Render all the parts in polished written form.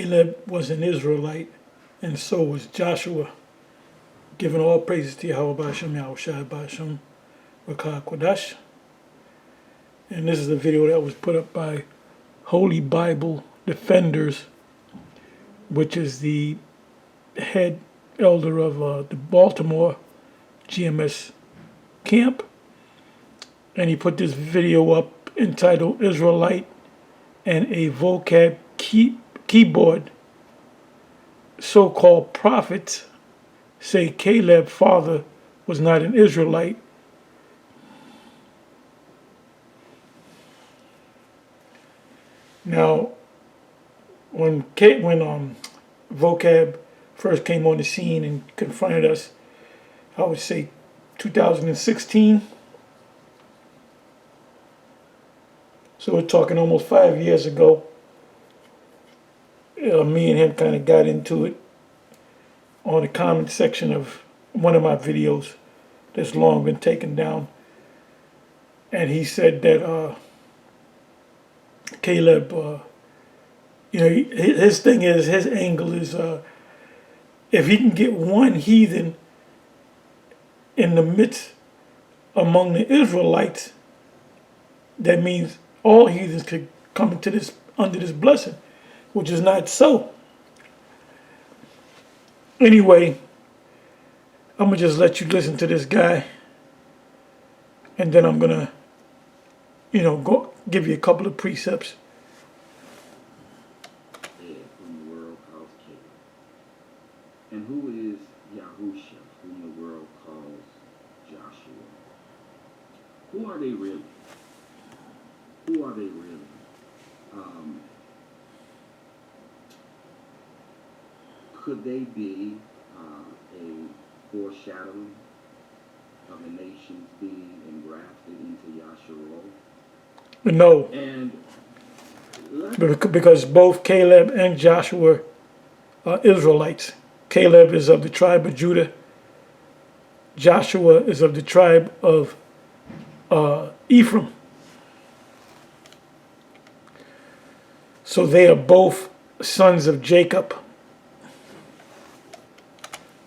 Caleb was an Israelite, and so was Joshua, giving all praises to Yahweh Ba'ashem, Yahweh Shai Ba'ashem, Rakah Kodash. And this is a video that was put up by Holy Bible Defenders, which is the head elder of the Baltimore GMS camp. And he put this video up entitled Israelite and a vocab keyboard. So-called prophets say Caleb's father was not an Israelite. Now, when vocab first came on the scene and confronted us, I would say 2016. So we're talking almost 5 years ago. Me and him kind of got into it on the comment section of one of my videos that's long been taken down. And he said that Caleb, his thing is, his angle is, if he can get one heathen in the midst among the Israelites, that means all heathens could come into this under this blessing, which is not so. Anyway, I'm gonna just let you listen to this guy, and then I'm gonna, go give you a couple of precepts. Whom the world calls King, and who is Yahusha, whom the world calls Joshua? Who are they really? Who are they really? Could they be a foreshadowing of the nations being engrafted into Yasharal? No, And because both Caleb and Joshua are Israelites. Caleb is of the tribe of Judah. Joshua is of the tribe of Ephraim. So they are both sons of Jacob.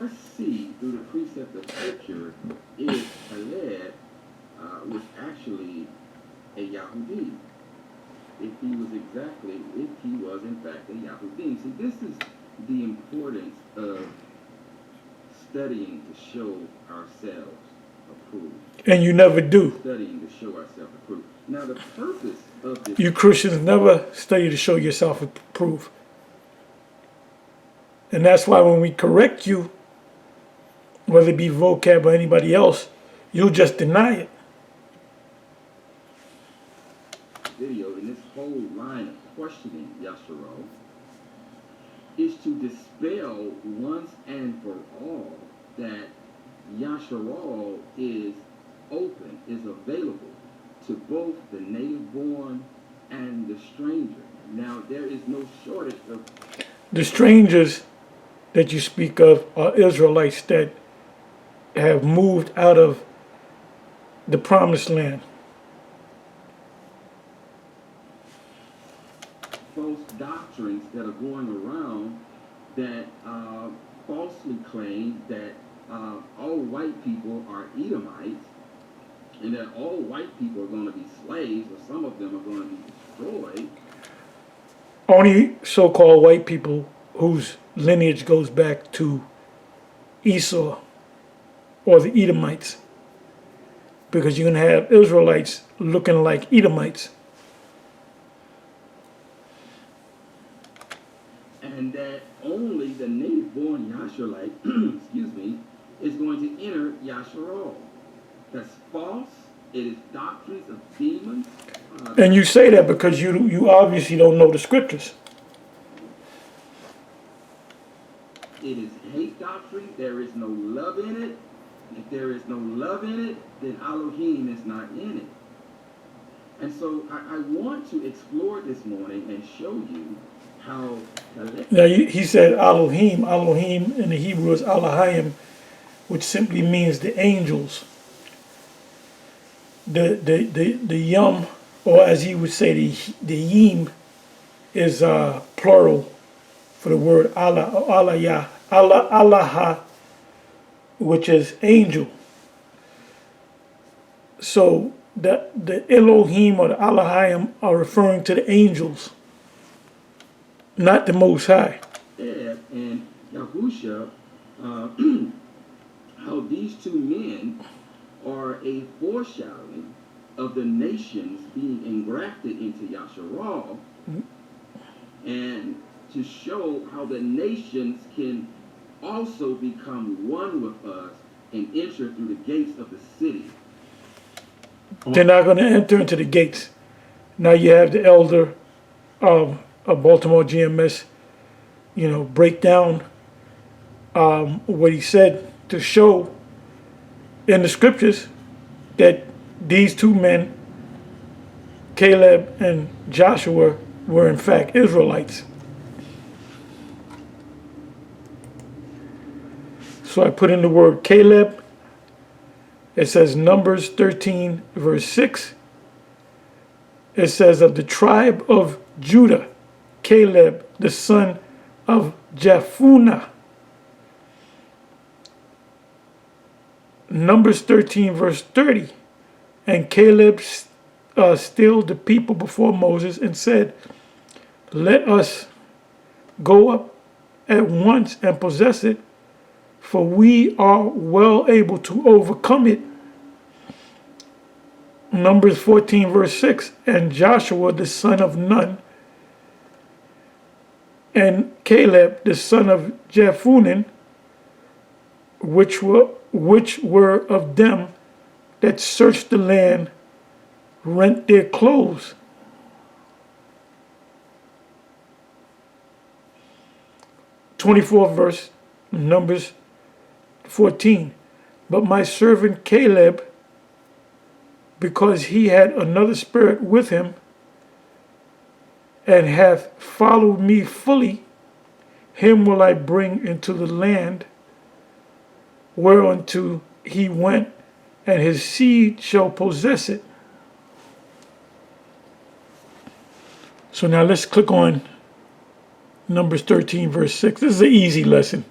I see through the precept of scripture is Caleb was actually a Yahudi. If he was in fact a Yahudi. See, this is the importance of studying to show ourselves approved. And you never do. Studying to show ourselves approved. Now the purpose of this... You Christians never study to show yourself approved. And that's why when we correct you, whether it be vocab or anybody else, you'll just deny it. Video in this whole line of questioning Yasharal is to dispel once and for all that Yasharal is open, is available to both the native born and the stranger. Now there is no shortage of... The strangers that you speak of are Israelites that have moved out of the promised land. False doctrines that are going around that falsely claim that all white people are Edomites and that all white people are going to be slaves, or some of them are going to be destroyed. Only so-called white people whose lineage goes back to Esau or the Edomites, because you're going to have Israelites looking like Edomites. And that only the native-born Yasharite, excuse me, is going to enter Yasharal. That's false. It is doctrines of demons. And you say that because you obviously don't know the scriptures. It is hate doctrine. There is no love in it. If there is no love in it, then Elohim is not in it. And so I want to explore this morning and show you how... Now he said Elohim. Elohim in the Hebrew is Elohim, which simply means the angels. The yum, or as he would say, the yim, is plural for the word Allah, or Allah Yah, Allah, which is angel. So the Elohim or the Elohim are referring to the angels, not the Most High. And Yahusha, how these two men are a foreshadowing of the nations being engrafted into Yasharal, and to show how the nations can also become one with us and enter through the gates of the city. They're not going to enter into the gates. Now you have the elder of Baltimore GMS, break down what he said to show in the scriptures that these two men, Caleb and Joshua, were in fact Israelites. So I put in the word Caleb. It says Numbers 13, verse 6. It says, of the tribe of Judah, Caleb, the son of Jephunneh. Numbers 13, verse 30. And Caleb stilled the people before Moses and said, let us go up at once and possess it, for we are well able to overcome it. Numbers 14, verse 6. And Joshua, the son of Nun, and Caleb, the son of Jephunneh, which were of them that searched the land, rent their clothes. '24th verse, Numbers 14. But my servant Caleb, because he had another spirit with him, and hath followed me fully, him will I bring into the land whereunto he went, and his seed shall possess it. So now let's click on Numbers 13, verse 6. This is an easy lesson.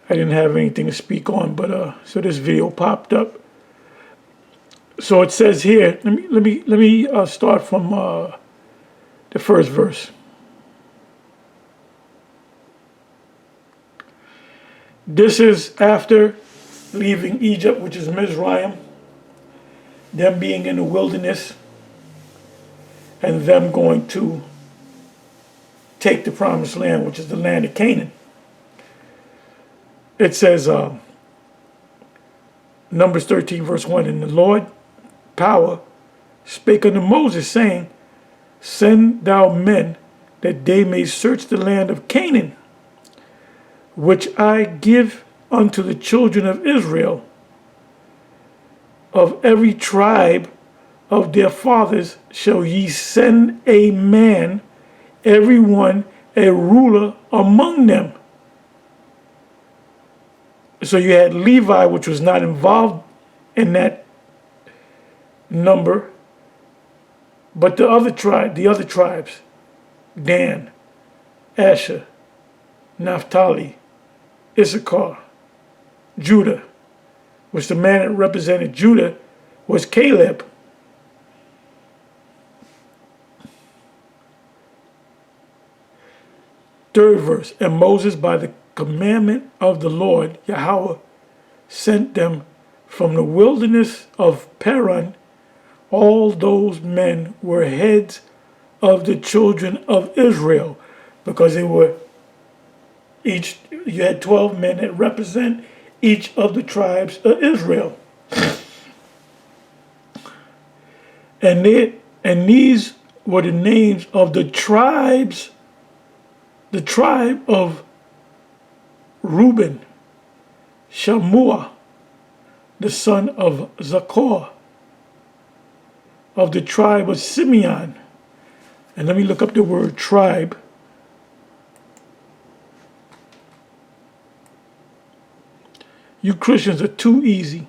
I didn't have anything to speak on, but so this video popped up. So it says here, let me start from the first verse. This is after leaving Egypt, which is Mizraim, them being in the wilderness, and them going to take the promised land, which is the land of Canaan. It says, Numbers 13, verse 1, and the Lord power spake unto Moses, saying, send thou men that they may search the land of Canaan, which I give unto the children of Israel. Of every tribe of their fathers shall ye send a man, every one a ruler among them. So you had Levi, which was not involved in that number, but the other tribes, Dan, Asher, Naphtali, Issachar, Judah, which the man that represented Judah was Caleb. Third verse, and Moses by the commandment of the Lord, Yahweh, sent them from the wilderness of Paran. All those men were heads of the children of Israel, because they were you had 12 men that represent each of the tribes of Israel. And these were the names of the tribes, the tribe of Reuben, Shammua, the son of Zachor, of the tribe of Simeon. And let me look up the word tribe. You Christians are too easy.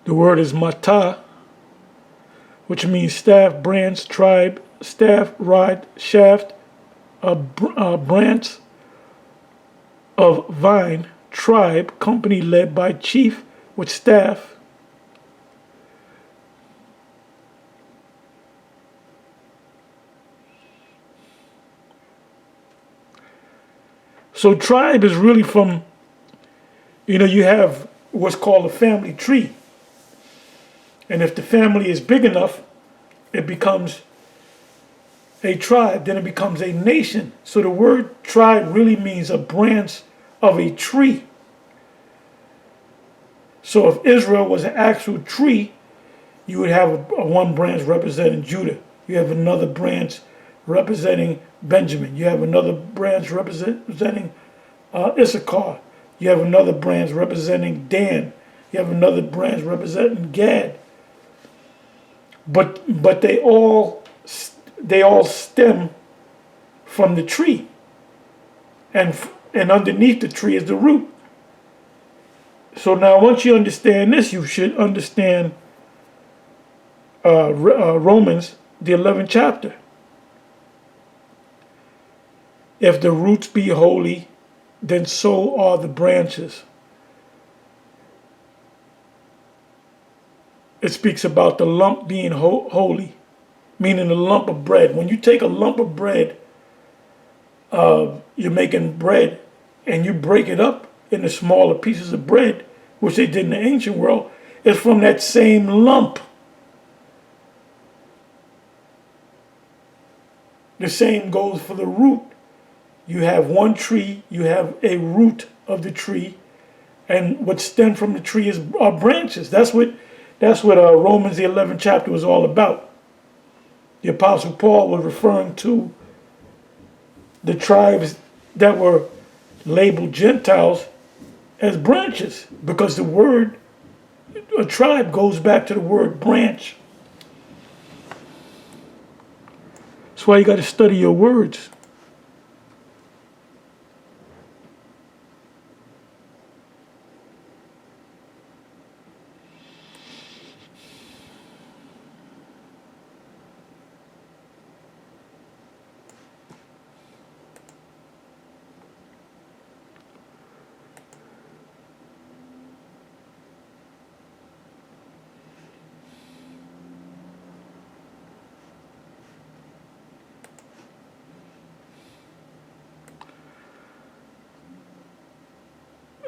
The word is matah, which means staff, branch, tribe, staff, rod, shaft, a branch of vine, tribe, company led by chief with staff. So tribe is really from, you have what's called a family tree. And if the family is big enough, it becomes a tribe, then it becomes a nation. So the word tribe really means a branch of a tree. So if Israel was an actual tree, you would have a one branch representing Judah. You have another branch representing Benjamin. You have another branch representing Issachar. You have another branch representing Dan. You have another branch representing Gad. But they all stem from the tree, and underneath the tree is the root. So now, once you understand this, you should understand Romans, the 11th chapter. If the roots be holy, then so are the branches. It speaks about the lump being holy, meaning a lump of bread. When you take a lump of bread, you're making bread, and you break it up into smaller pieces of bread, which they did in the ancient world, it's from that same lump. The same goes for the root. You have one tree, you have a root of the tree, and what stem from the tree are branches. That's what Romans the 11th chapter was all about. The Apostle Paul was referring to the tribes that were labeled Gentiles as branches, because the word a tribe goes back to the word branch. That's why you got to study your words.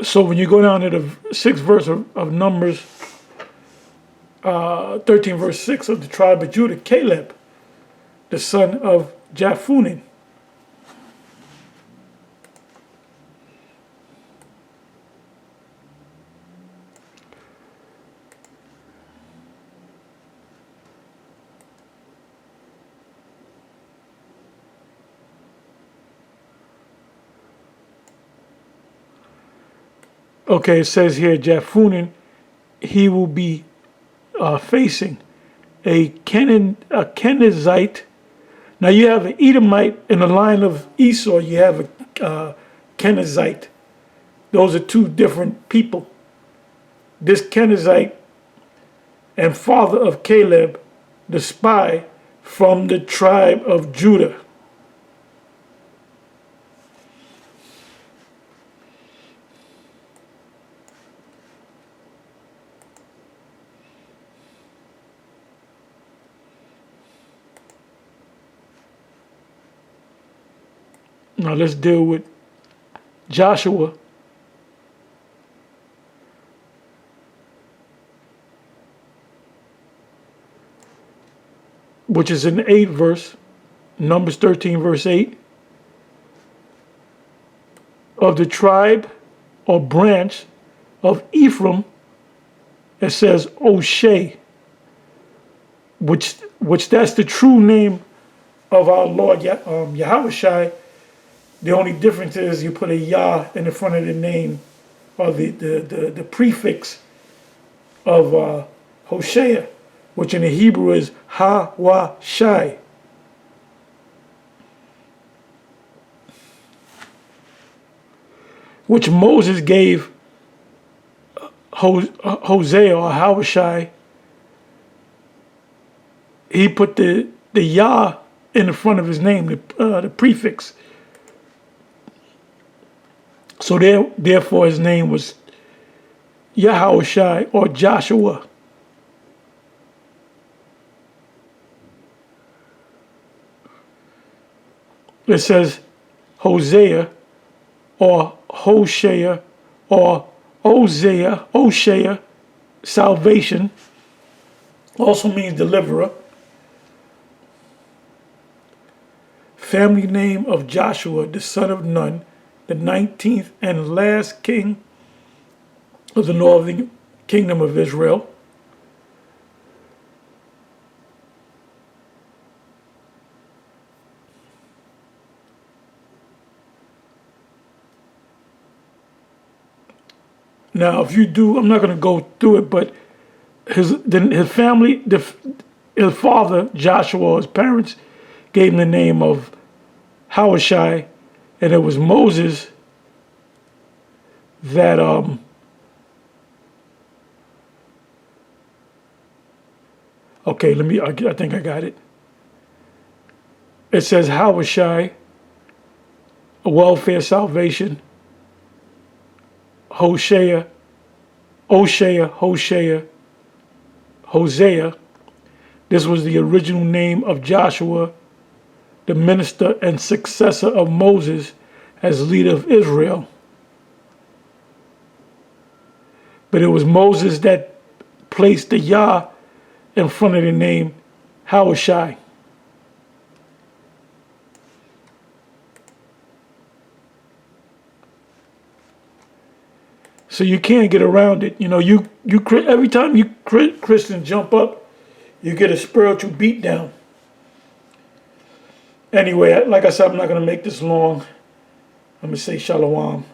So when you go down to the 6th verse of Numbers, 13 verse 6, of the tribe of Judah, Caleb, the son of Jephunneh. Okay, it says here, Jephunneh, he will be facing a Kenizzite. Now you have an Edomite in the line of Esau. You have a Kenizzite. Those are two different people. This Kenizzite and father of Caleb, the spy from the tribe of Judah. Now let's deal with Joshua. Which is in the 8th verse, Numbers 13 verse 8. Of the tribe or branch of Ephraim, it says O'Shea, which that's the true name of our Lord Yahushua. The only difference is you put a Yah in the front of the name, or the prefix of Hosea, which in the Hebrew is Ha-wa-shai. Which Moses gave Hosea or Hawashai, he put the Yah in the front of his name, the prefix. So therefore his name was Yahawashai or Joshua. It says Hosea or Hoshea or Oshea, salvation, also means deliverer. Family name of Joshua, the son of Nun, the 19th and last king of the northern kingdom of Israel. Now, if you do, I'm not going to go through it, but his family, his father, Joshua, his parents gave him the name of Hawashai, and it was Moses that okay, I think I got it. It says Hawashai, a welfare salvation, Hosea, Hosea. This was the original name of Joshua, the minister and successor of Moses as leader of Israel. But it was Moses that placed the Yah in front of the name Hawashai. So you can't get around it. You know, every time you Christians jump up, you get a spiritual beat down. Anyway, like I said, I'm not going to make this long. I'm going to say shalom.